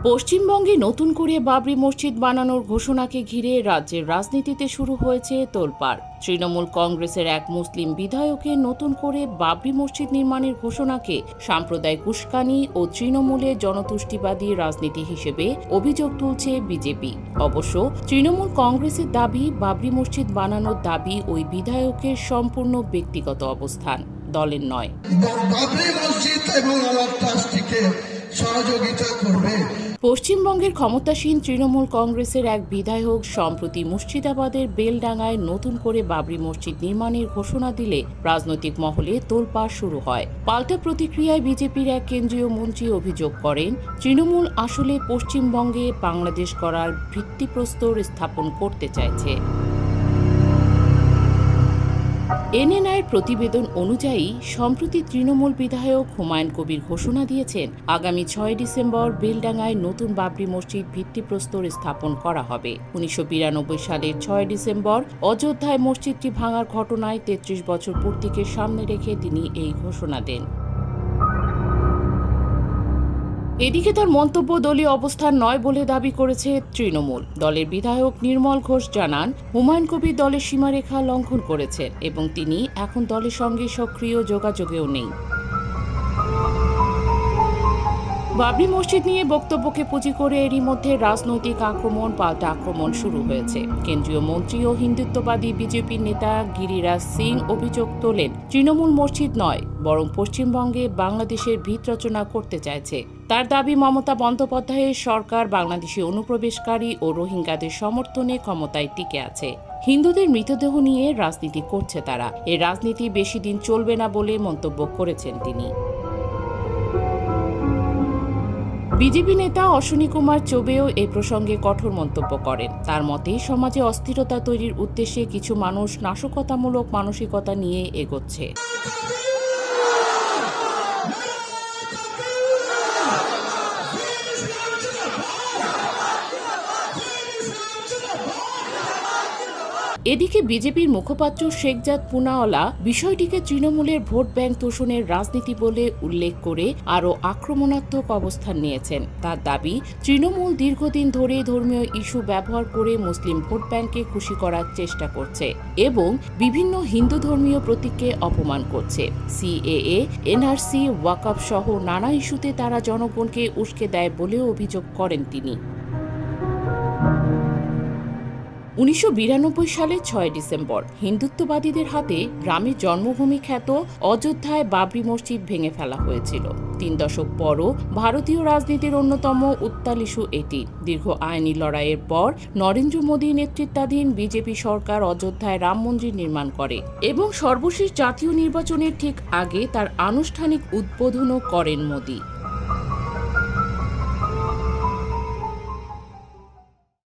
পশ্চিমবঙ্গে নতুন করে বাবরি মসজিদ বানানোর ঘোষণাকে ঘিরে রাজ্যের রাজনীতিতে শুরু হয়েছে তোলপাড়। তৃণমূল কংগ্রেসের এক মুসলিম বিধায়কের নতুন করে বাবরি মসজিদ নির্মাণের ঘোষণাকে সাম্প্রদায়িক উস্কানি ও তৃণমূলের জনতুষ্টিবাদী রাজনীতি হিসেবে অভিযোগ তুলছে বিজেপি। অবশ্য তৃণমূল কংগ্রেসের দাবি, বাবরি মসজিদ বানানোর দাবি ওই বিধায়কের সম্পূর্ণ ব্যক্তিগত অবস্থান, দলের নয়। বাবরি মসজিদ এবং আমার ট্রাস্টিকে সহযোগিতা করবে। পশ্চিমবঙ্গের ক্ষমতাসীন তৃণমূল কংগ্রেসের এক বিধায়ক সম্প্রতি মুর্শিদাবাদের বেলডাঙ্গায় নতুন করে বাবরি মসজিদ নির্মাণের ঘোষণা দিলে রাজনৈতিক মহলে তোলপাড় শুরু হয়। পাল্টা প্রতিক্রিয়ায় বিজেপির এক কেন্দ্রীয় মন্ত্রী অভিযোগ করেন, তৃণমূল আসলে পশ্চিমবঙ্গে বাংলাদেশ করার ভিত্তিপ্রস্তর স্থাপন করতে চাইছে। এনএনআইয়ের প্রতিবেদন অনুযায়ী সম্প্রতি তৃণমূল বিধায়ক হুমায়ুন কবির ঘোষণা দিয়েছেন, আগামী 6 ডিসেম্বর বেলডাঙ্গায় নতুন বাবরি মসজিদ ভিত্তিপ্রস্তর স্থাপন করা হবে। 1992 সালের 6 ডিসেম্বর অযোধ্যায় মসজিদটি ভাঙার ঘটনায় 33 বছর পূর্তিকে সামনে রেখে তিনি এই ঘোষণা দেন। এদিকে তার মন্তব্য দলীয় অবস্থান নয় বলে দাবি করেছে তৃণমূল। দলের বিধায়ক নির্মল ঘোষ জানান, হুমায়ুন কবির দলের সীমারেখা লঙ্ঘন করেছেন এবং তিনি এখন দলের সঙ্গে সক্রিয় যোগাযোগেও নেই। বাবরি মসজিদ নিয়ে বক্তব্যকে পুঁজি করে এরই মধ্যে রাজনৈতিক আক্রমণ, পাল্টা আক্রমণ শুরু হয়েছে। কেন্দ্রীয় মন্ত্রী ও হিন্দুত্ববাদী বিজেপির নেতা গিরিরাজ সিং অভিযোগ তোলেন, তৃণমূল মসজিদ নয় বরং পশ্চিমবঙ্গে বাংলাদেশের ভিত রচনা করতে চাইছে। তার দাবি, মমতা বন্দ্যোপাধ্যায়ের সরকার বাংলাদেশি অনুপ্রবেশকারী ও রোহিঙ্গাদের সমর্থনে ক্ষমতায় টিকে আছে। হিন্দুদের মৃতদেহ নিয়ে রাজনীতি করছে তারা। এ রাজনীতি বেশি দিন চলবে না বলে মন্তব্য করেছেন তিনি। বিজেপি নেতা অশ্বিনী কুমার চৌবেও এ প্রসঙ্গে কঠোর মন্তব্য করেন। তার মতে, সমাজে অস্থিরতা তৈরির উদ্দেশ্যে কিছু মানুষ নাশকতামূলক মানসিকতা নিয়ে এগোচ্ছে। এদিকে বিজেপির মুখপাত্র শেখজাদ পুনাওয়ালা বিষয়টিকে তৃণমূলের ভোট ব্যাংক তোষণের রাজনীতি বলে উল্লেখ করে আরও আক্রমণাত্মক অবস্থান নিয়েছেন। তার দাবি, তৃণমূল দীর্ঘদিন ধরে ধর্মীয় ইস্যু ব্যবহার করে মুসলিম ভোট ব্যাংককে খুশি করার চেষ্টা করছে এবং বিভিন্ন হিন্দু ধর্মীয় প্রতীককে অপমান করছে। সিএএ, এনআরসি, ওয়াকফ সহ নানা ইস্যুতে তারা জনগণকে উস্কে দেয় বলেও অভিযোগ করেন তিনি। 1992 সালের 6 ডিসেম্বর হিন্দুত্ববাদীদের হাতে রামের জন্মভূমি খ্যাত অযোধ্যায় বাবরি মসজিদ ভেঙে ফেলা হয়েছিল। 3 দশক পরও ভারতীয় রাজনীতির অন্যতম উত্তাল ইস্যু এটি। দীর্ঘ আইনি লড়াইয়ের পর নরেন্দ্র মোদী নেতৃত্বাধীন বিজেপি সরকার অযোধ্যায় রাম মন্দির নির্মাণ করে এবং সর্বশেষ জাতীয় নির্বাচনের ঠিক আগে তার আনুষ্ঠানিক উদ্বোধনও করেন মোদী।